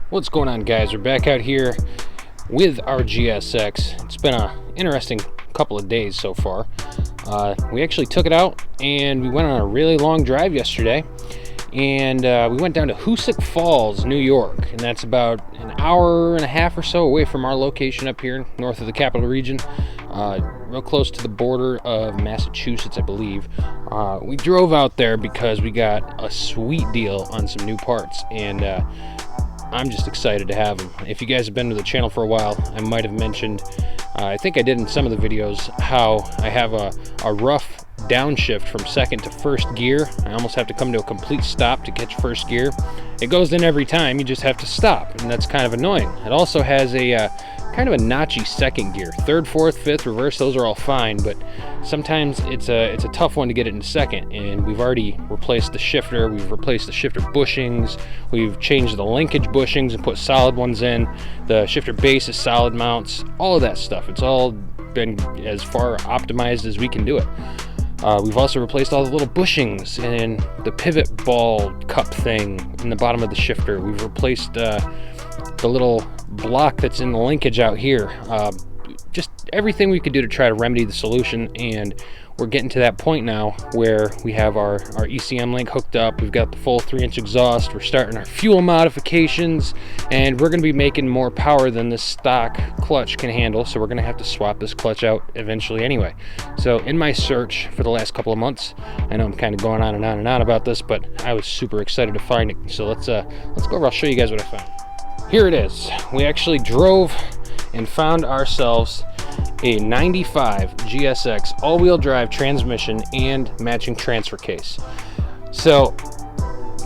What's going on, guys? We're back out here with our GSX. It's been an interesting couple of days so far. We actually took it out and we went on a really long drive yesterday, and we went down to Hoosick Falls, New York, and that's about an hour and a half or so away from our location up here north of the Capital Region, real close to the border of Massachusetts, I believe. We drove out there because we got a sweet deal on some new parts, and I'm just excited to have them. If you guys have been to the channel for a while, I might have mentioned, I think I did in some of the videos, how I have a rough downshift from second to first gear. I almost have to come to a complete stop to catch first gear. It goes in every time, you just have to stop, and that's kind of annoying. It also has a kind of a notchy second gear. Third, fourth, fifth, reverse, those are all fine, but sometimes it's a tough one to get it in second, and we've already replaced the shifter, we've replaced the shifter bushings, we've changed the linkage bushings and put solid ones in, the shifter base is solid mounts, all of that stuff. It's all been as far optimized as we can do it. We've also replaced all the little bushings and the pivot ball cup thing in the bottom of the shifter. We've replaced the little block that's in the linkage out here. Just everything we could do to try to remedy the solution, and we're getting to that point now where we have our ECM link hooked up. We've got the full 3-inch exhaust. We're starting our fuel modifications, and we're going to be making more power than this stock clutch can handle, so we're going to have to swap this clutch out eventually anyway. So in my search for the last couple of months, I know I'm kind of going on and on and on about this, but I was super excited to find it. So let's go over. I'll show you guys what I found. Here it is. We actually drove and found ourselves a 95 GSX all-wheel drive transmission and matching transfer case. So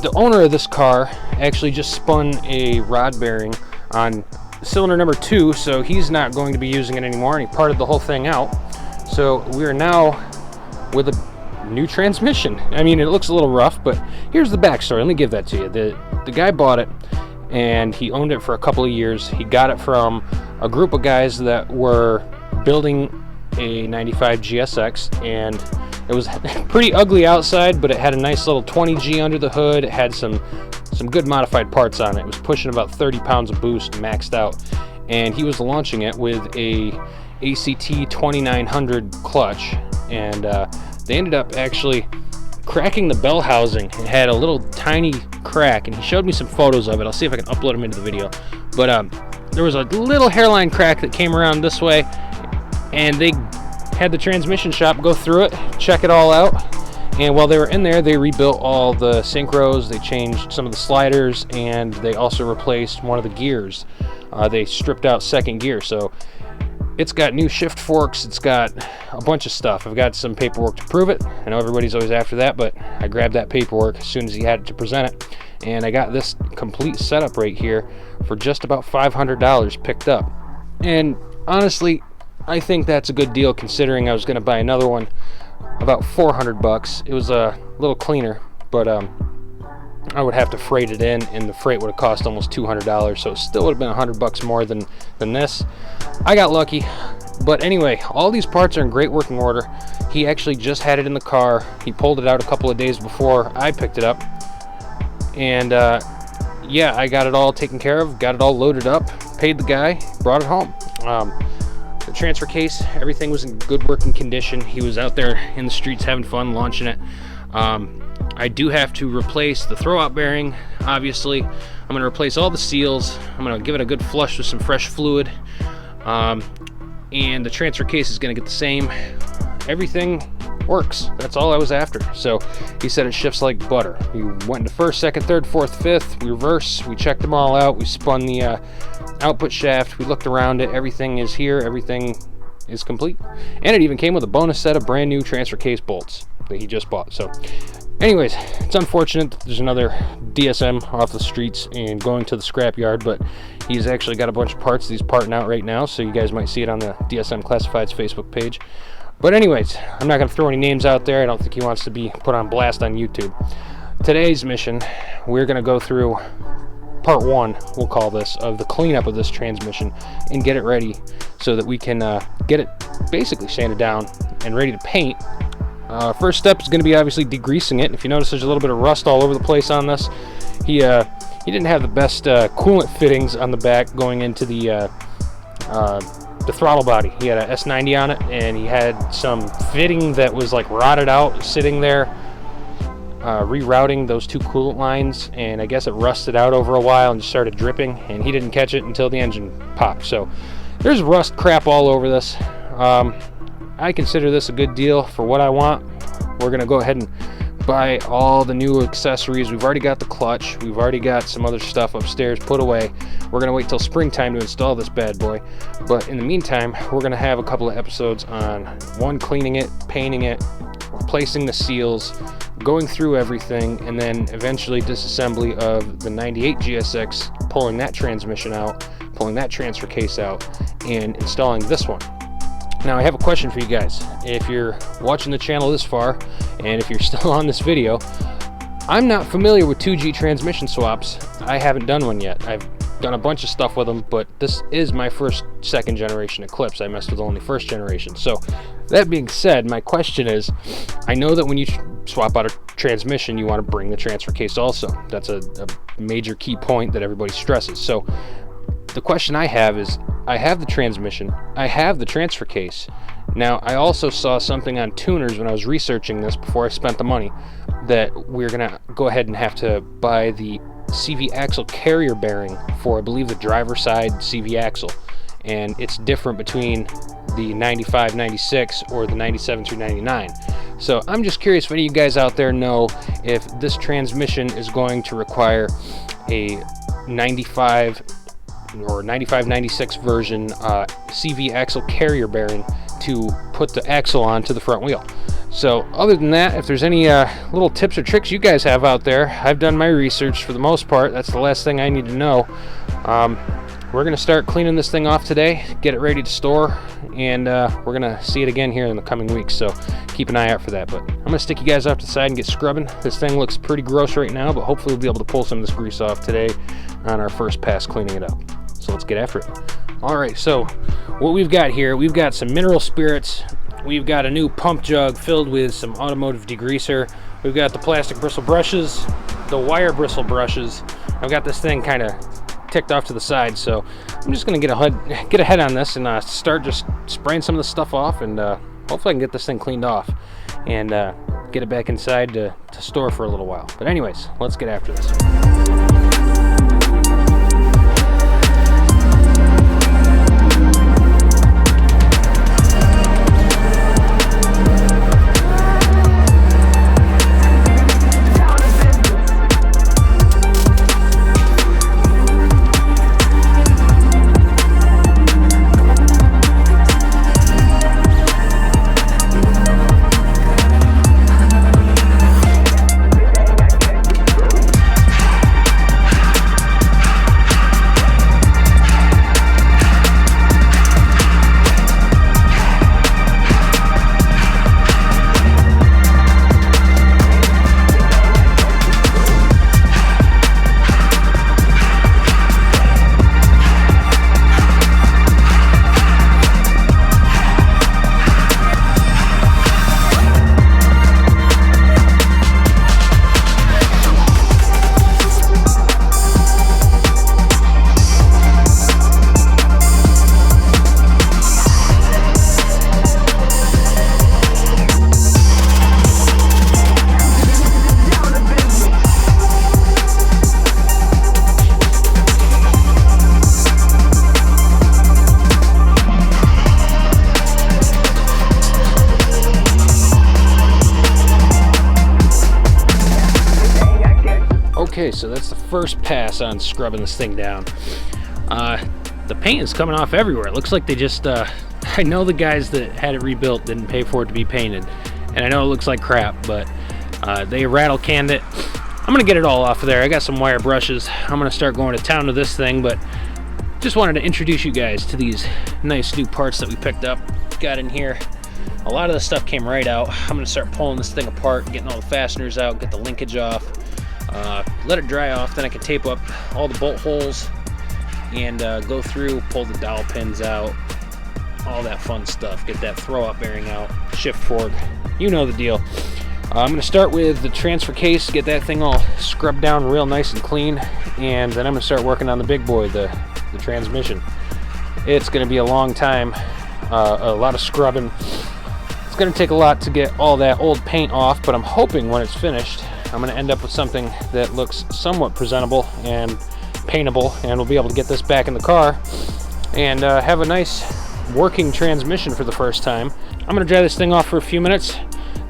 the owner of this car actually just spun a rod bearing on cylinder number 2, so he's not going to be using it anymore, and he parted the whole thing out. So we are now with a new transmission. I mean, it looks a little rough, but here's the backstory. Let me give that to you. The guy bought it, and he owned it for a couple of years. He got it from a group of guys that were building a 95 GSX, and it was pretty ugly outside, but it had a nice little 20G under the hood. It had some good modified parts on it. It was pushing about 30 pounds of boost maxed out, and he was launching it with a ACT 2900 clutch, and they ended up actually cracking the bell housing. It had a little tiny crack, and he showed me some photos of it. I'll see if I can upload them into the video, but there was a little hairline crack that came around this way, and they had the transmission shop go through it, check it all out, and while they were in there, they rebuilt all the synchros, they changed some of the sliders, and they also replaced one of the gears. They stripped out second gear, so it's got new shift forks, it's got a bunch of stuff. I've got some paperwork to prove it. I know everybody's always after that, but I grabbed that paperwork as soon as he had it to present it, and I got this complete setup right here for just about $500 picked up. And honestly, I think that's a good deal considering I was going to buy another one about $400. It was a little cleaner, but I would have to freight it in, and the freight would have cost almost $200, so it still would have been $100 more than this. I got lucky, but anyway, all these parts are in great working order. He actually just had it in the car. He pulled it out a couple of days before I picked it up, and yeah, I got it all taken care of, got it all loaded up, paid the guy, brought it home. The transfer case, everything was in good working condition. He was out there in the streets having fun launching it. I do have to replace the throwout bearing, obviously. I'm going to replace all the seals. I'm going to give it a good flush with some fresh fluid. And the transfer case is going to get the same. Everything works. That's all I was after. So he said it shifts like butter. We went into first, second, third, fourth, fifth, reverse. We checked them all out. We spun the output shaft. We looked around it. Everything is here. Everything is complete. And it even came with a bonus set of brand new transfer case bolts that he just bought. So anyways, it's unfortunate that there's another DSM off the streets and going to the scrap yard, but he's actually got a bunch of parts that he's parting out right now, so you guys might see it on the DSM Classifieds Facebook page. But anyways, I'm not going to throw any names out there. I don't think he wants to be put on blast on YouTube. Today's mission, we're going to go through part 1, we'll call this, of the cleanup of this transmission and get it ready so that we can get it basically sanded down and ready to paint. First step is going to be obviously degreasing it. If you notice, there's a little bit of rust all over the place on this. He he didn't have the best coolant fittings on the back going into the throttle body. He had a S90 on it, and he had some fitting that was like rotted out sitting there, rerouting those two coolant lines, and I guess it rusted out over a while and just started dripping, and he didn't catch it until the engine popped. So there's rust crap all over this. I consider this a good deal for what I want. We're gonna go ahead and buy all the new accessories. We've already got the clutch, we've already got some other stuff upstairs put away. We're gonna wait till springtime to install this bad boy, but in the meantime we're gonna have a couple of episodes on one, cleaning it, painting it, replacing the seals, going through everything, and then eventually disassembly of the 98 GSX, pulling that transmission out, pulling that transfer case out, and installing this one. Now I have a question for you guys. If you're watching the channel this far, and if you're still on this video, I'm not familiar with 2G transmission swaps. I haven't done one yet. I've done a bunch of stuff with them, but this is my first second generation Eclipse. I messed with only first generation. So that being said, my question is, I know that when you swap out a transmission, you want to bring the transfer case also. That's a major key point that everybody stresses. So the question I have is, I have the transmission, I have the transfer case. Now, I also saw something on tuners when I was researching this before I spent the money, that we're gonna go ahead and have to buy the CV axle carrier bearing for, I believe, the driver side CV axle. And it's different between the 95, 96 or the 97 through 99. So I'm just curious if any of you guys out there know if this transmission is going to require a 95 or 95-96 version CV axle carrier bearing to put the axle onto the front wheel. So other than that, if there's any little tips or tricks you guys have out there, I've done my research for the most part. That's the last thing I need to know. We're gonna start cleaning this thing off today, get it ready to store, and we're gonna see it again here in the coming weeks, so keep an eye out for that. But I'm gonna stick you guys off to the side and get scrubbing. This thing looks pretty gross right now, but hopefully we'll be able to pull some of this grease off today on our first pass cleaning it up. So let's get after it. All right, so what we've got here, we've got some mineral spirits, we've got a new pump jug filled with some automotive degreaser, we've got the plastic bristle brushes, the wire bristle brushes. I've got this thing kind of ticked off to the side, so I'm just gonna get ahead on this and start just spraying some of the stuff off, and hopefully I can get this thing cleaned off and get it back inside to store for a little while. But anyways, let's get after this. Okay, so that's the first pass on scrubbing this thing down. The paint is coming off everywhere. It looks like they just, I know the guys that had it rebuilt didn't pay for it to be painted. And I know it looks like crap, but they rattle canned it. I'm gonna get it all off of there. I got some wire brushes. I'm gonna start going to town to this thing, but just wanted to introduce you guys to these nice new parts that we picked up, got in here. A lot of the stuff came right out. I'm gonna start pulling this thing apart, getting all the fasteners out, get the linkage off. Let it dry off, then I can tape up all the bolt holes and go through, pull the dowel pins out, all that fun stuff, get that throw-out bearing out, shift fork, you know the deal. I'm going to start with the transfer case, get that thing all scrubbed down real nice and clean, and then I'm going to start working on the big boy, the transmission. It's going to be a long time, a lot of scrubbing. It's going to take a lot to get all that old paint off, but I'm hoping when it's finished, I'm going to end up with something that looks somewhat presentable and paintable, and we'll be able to get this back in the car and have a nice working transmission for the first time. I'm going to dry this thing off for a few minutes.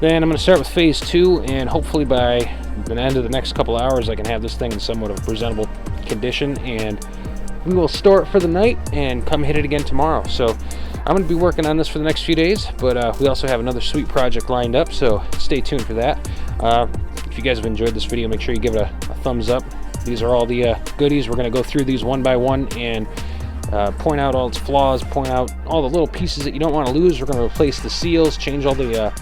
Then I'm going to start with phase 2, and hopefully by the end of the next couple hours I can have this thing in somewhat of a presentable condition, and we will store it for the night and come hit it again tomorrow. So I'm going to be working on this for the next few days, but we also have another sweet project lined up, so stay tuned for that. If you guys have enjoyed this video, make sure you give it a thumbs up. These are all the goodies. We're going to go through these one by one and point out all its flaws, point out all the little pieces that you don't want to lose. We're going to replace the seals, change all the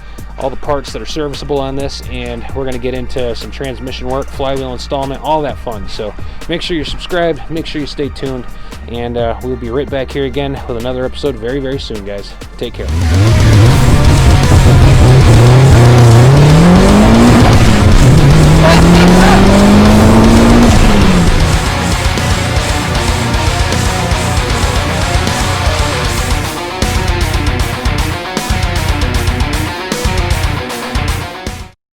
parts that are serviceable on this, and we're going to get into some transmission work, flywheel installment, all that fun. So make sure you're subscribed, make sure you stay tuned, and we'll be right back here again with another episode very, very soon, guys. Take care.